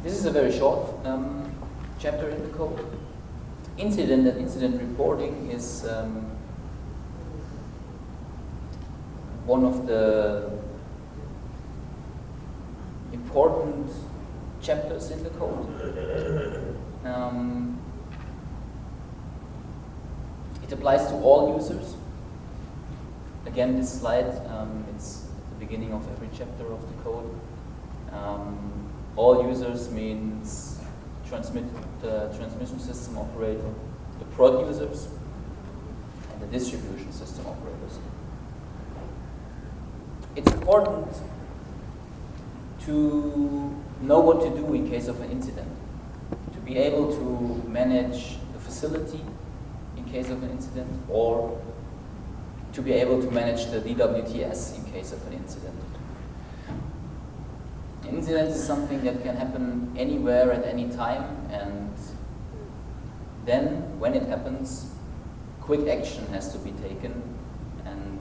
This is a very short chapter in the code. Incident and incident reporting is one of the important chapters in the code. It applies to all users. Again, this slide, it's at the beginning of every chapter of the code. All users means transmission system operator, the prod users, and the distribution system operators. It's important to know what to do in case of an incident, to be able to manage the facility in case of an incident, or to be able to manage the DWTS in case of an incident. An incident is something that can happen anywhere at any time, and then when it happens, quick action has to be taken, and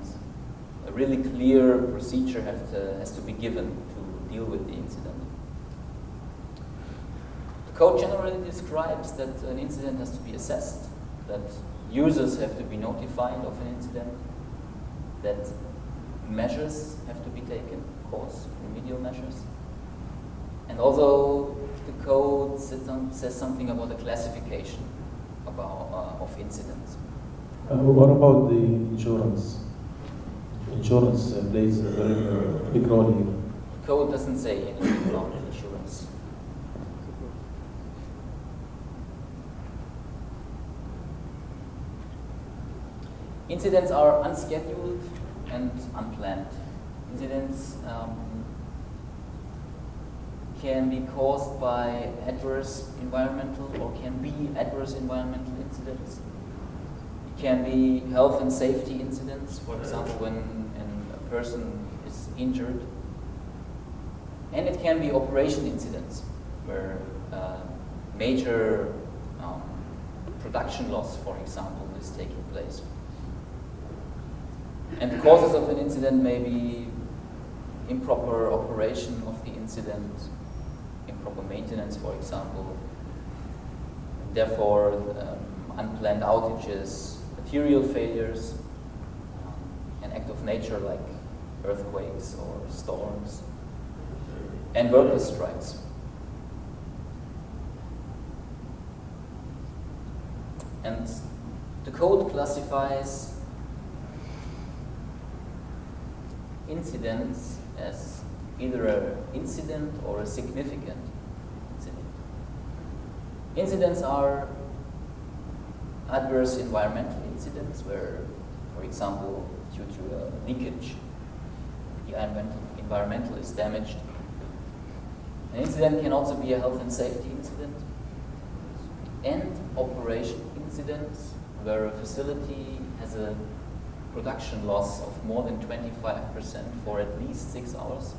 a really clear procedure has to be given to deal with the incident. The code generally describes that an incident has to be assessed, that users have to be notified of an incident, that measures have to be taken, of course, remedial measures. And also the code says something about the classification of incidents. What about the insurance? Insurance plays a very big role here. The code doesn't say anything about insurance. Incidents are unscheduled and unplanned. Incidents can be caused by adverse environmental, or can be adverse environmental incidents. It can be health and safety incidents, for example, when a person is injured. And it can be operation incidents, where major production loss, for example, is taking place. And the causes of an incident may be improper operation of the incident, improper maintenance, for example, therefore unplanned outages, material failures, an act of nature like earthquakes or storms, and worker strikes. And the code classifies incidents as either an incident or a significant incident. Incidents are adverse environmental incidents where, for example, due to a leakage, the environmental is damaged. An incident can also be a health and safety incident, and operation incidents where a facility has a production loss of more than 25% for at least 6 hours,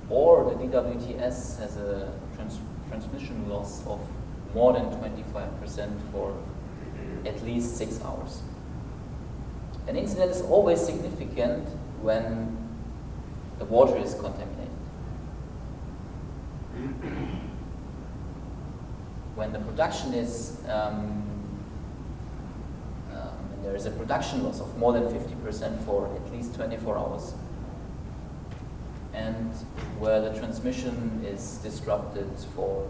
or the DWTS has a transmission loss of more than 25% for at least 6 hours. An incident is always significant when the water is contaminated. When the production is there is a production loss of more than 50% for at least 24 hours, and where the transmission is disrupted for,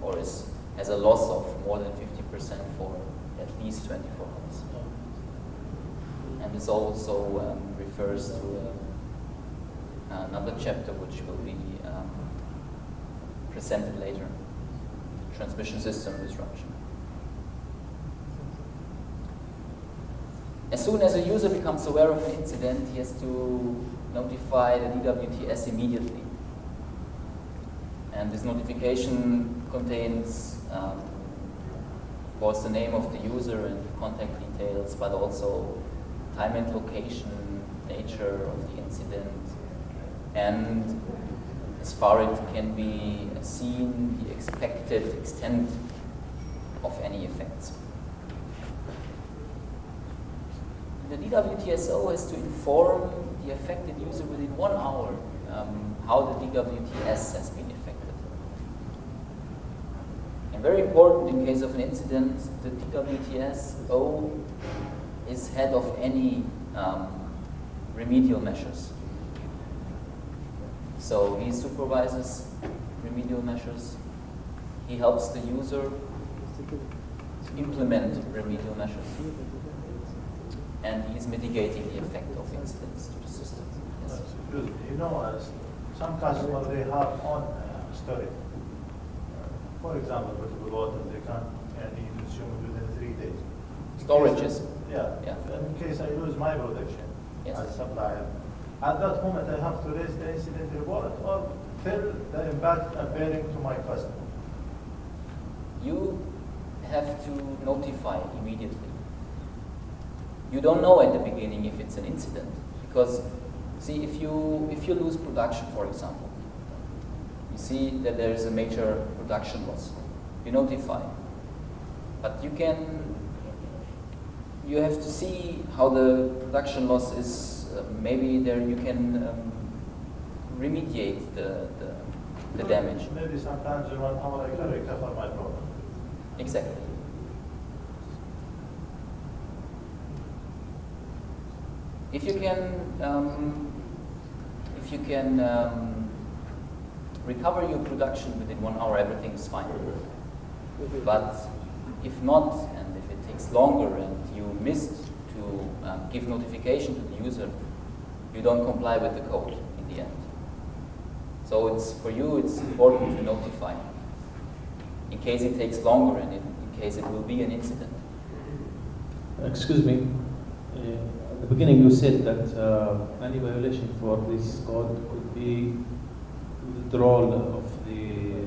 or has a loss of more than 50% for at least 24 hours. And this also refers to another chapter which will be presented later, transmission system disruption. As soon as a user becomes aware of an incident, he has to notify the DWTS immediately. And this notification contains, of course, the name of the user and contact details, but also time and location, nature of the incident, and as far as it can be seen, the expected extent of any effects. The DWTSO has to inform the affected user within 1 hour how the DWTS has been affected. And very important in case of an incident, the DWTSO is head of any remedial measures. So he supervises remedial measures. He helps the user to implement remedial measures. And he's mitigating the effect of incidents to the system. Yes. You know, some customers, they have on storage. For example, with water, they can't need to consume it within 3 days. Storages. Yeah. In case I lose my production as a supplier, at that moment I have to raise the incident report or tell the impact appearing to my customer. You have to notify immediately. You don't know at the beginning if it's an incident, because see, if you lose production, for example, you see that there is a major production loss, you notify, but you have to see how the production loss is. Maybe there you can remediate the damage. Maybe sometimes in 1 hour I can recover my problem. Exactly. If you can recover your production within 1 hour, everything is fine. But if not, and if it takes longer and you missed to give notification to the user, you don't comply with the code in the end. So for you, it's important to notify in case it takes longer and in case it will be an incident. Excuse me. At the beginning, you said that any violation for this code could be withdrawal of the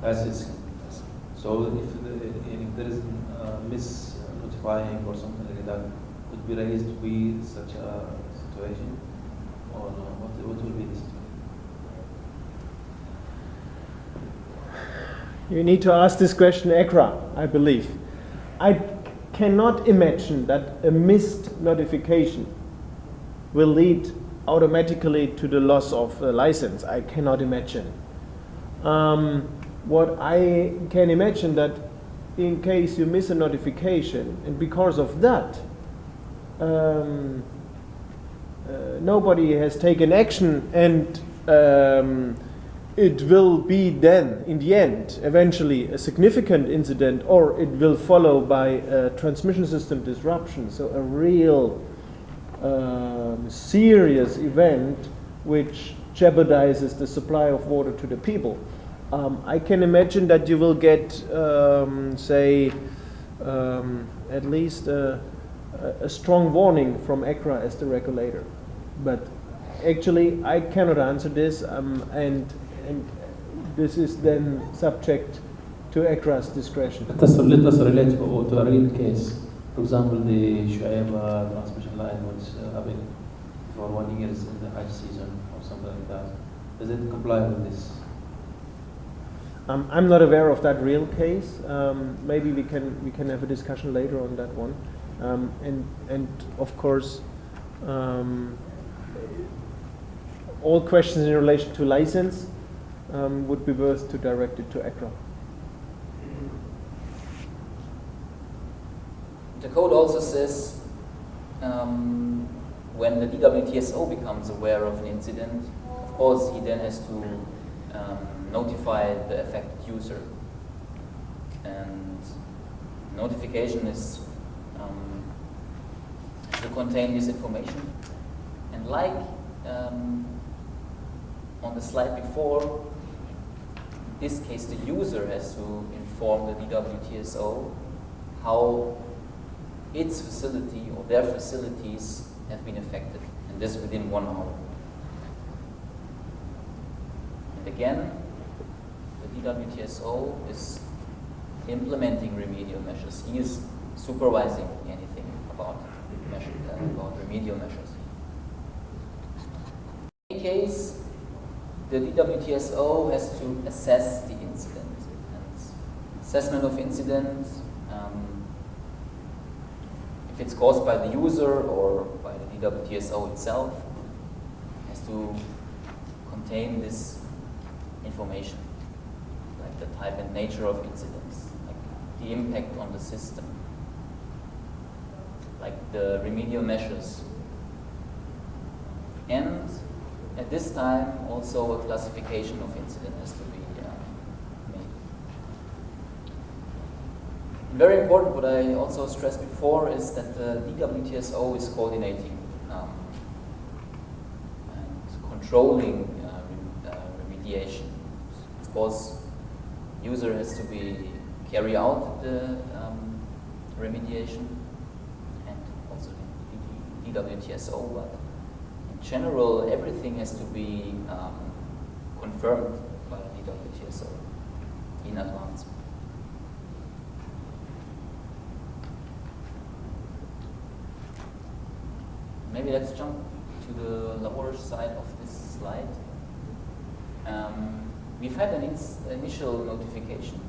assets. So if there is mis-notifying or something like that, could be raised with such a situation, or what will be the situation? You need to ask this question ECRA, I believe. I cannot imagine that a missed notification will lead automatically to the loss of a license. I cannot imagine. What I can imagine that in case you miss a notification and because of that nobody has taken action and it will be then, in the end, eventually a significant incident, or it will follow by a transmission system disruption, so a real serious event which jeopardizes the supply of water to the people. I can imagine that you will get, say, at least a strong warning from ECRA as the regulator. But actually, I cannot answer this, and this is then subject to ECRA's discretion. Let us relate to a real case. For example, the Shuaib transmission line, which happened for 1 year in the Hajj season or something like that. Does it comply with this? I'm not aware of that real case. Maybe we can have a discussion later on that one. And of course, all questions in relation to license would be worth to direct it to ECRA. The code also says when the DWTSO becomes aware of an incident, of course he then has to notify the affected user. And notification is to contain this information. And like on the slide before, in this case the user has to inform the DWTSO how its facility or their facilities have been affected, and this within 1 hour. And again, the DWTSO is implementing remedial measures. He is supervising anything about remedial measures. In any case, the DWTSO has to assess the incident. And assessment of incident, if it's caused by the user or by the DWTSO itself, has to contain this information, like the type and nature of incidents, like the impact on the system, like the remedial measures. And at this time, also a classification of incident has to be made. Very important, what I also stressed before, is that the DWTSO is coordinating and controlling remediation. Of course, user has to carry out the remediation, and also the DWTSO, but in general, everything has to be confirmed by the DWTSO in advance. Maybe let's jump to the lower side of this slide. We've had an initial notification,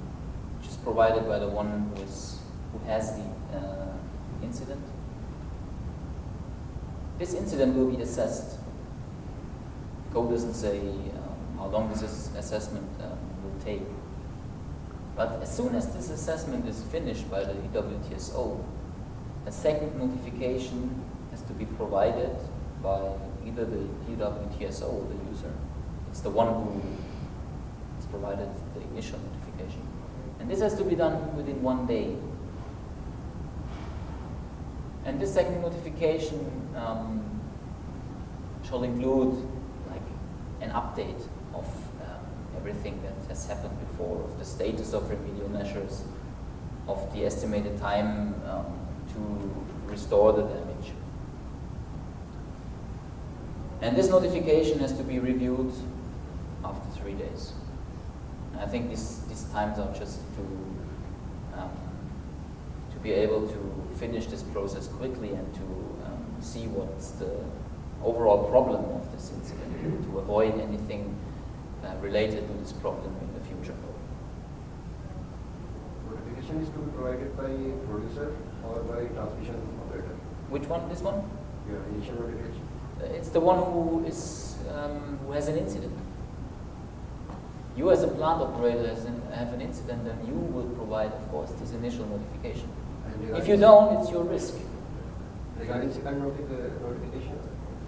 which is provided by the one who has the incident. This incident will be assessed. Code doesn't say how long this assessment will take. But as soon as this assessment is finished by the DWTSO, a second notification has to be provided by either the DWTSO or the user. It's the one who has provided the initial notification. And this has to be done within 1 day. And this second notification shall include like an update of everything that has happened before, of the status of remedial measures, of the estimated time to restore the damage. And this notification has to be reviewed after 3 days. And I think these times are just to be able to finish this process quickly and to see what's the overall problem of this incident, to avoid anything related to this problem in the future. Notification is to be provided by producer or by transmission operator? Which one? This one? Yeah, initial notification. It's the one who has an incident. You as a plant operator have an incident, and you will provide, of course, this initial notification. If you don't, it's your risk. Regarding second notification?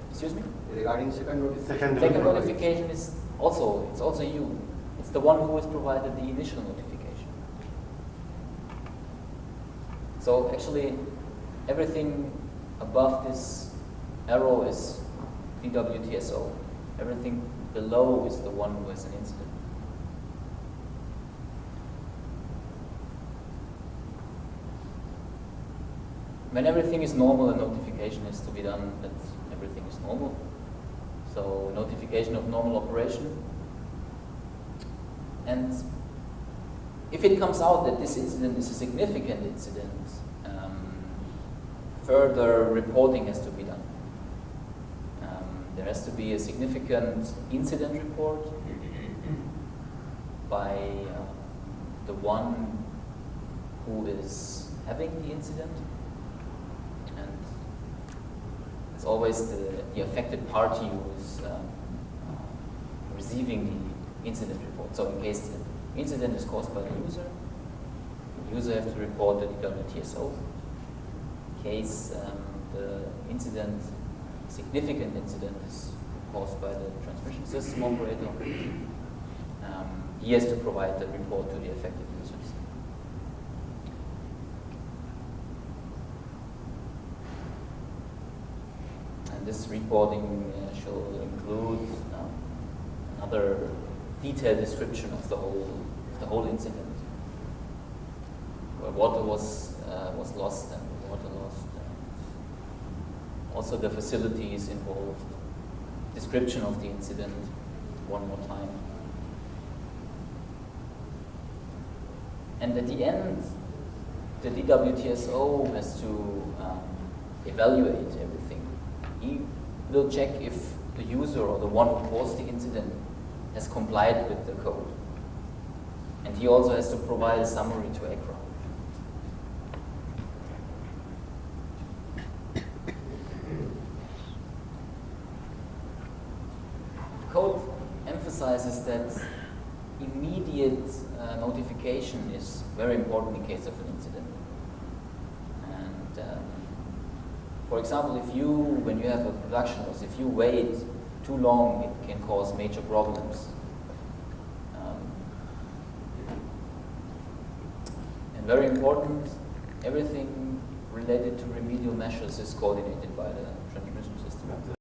Excuse me? Regarding second notification? Second notification is also you. It's the one who has provided the initial notification. So actually, everything above this arrow is DWTSO. Everything below is the one who has an incident. When everything is normal, a notification has to be done that everything is normal. So notification of normal operation. And if it comes out that this incident is a significant incident, further reporting has to be done. There has to be a significant incident report by the one who is having the incident. And it's always the affected party who is receiving the incident report. So in case the incident is caused by the user has to report the DWTSO. In case the significant incident is caused by the transmission system operator, he has to provide the report to the affected users. And this reporting shall include another detailed description of the whole incident, where water was lost and water lost, and also the facilities involved, description of the incident one more time. And at the end, the DWTSO has to evaluate everything. He will check if the user or the one who caused the incident has complied with the code. And he also has to provide a summary to ECRA. The code emphasizes that immediate notification is very important in case of an incident. And for example, when you have a production loss, if you wait too long, it can cause major problems. And very important, everything related to remedial measures is coordinated by the transmission system.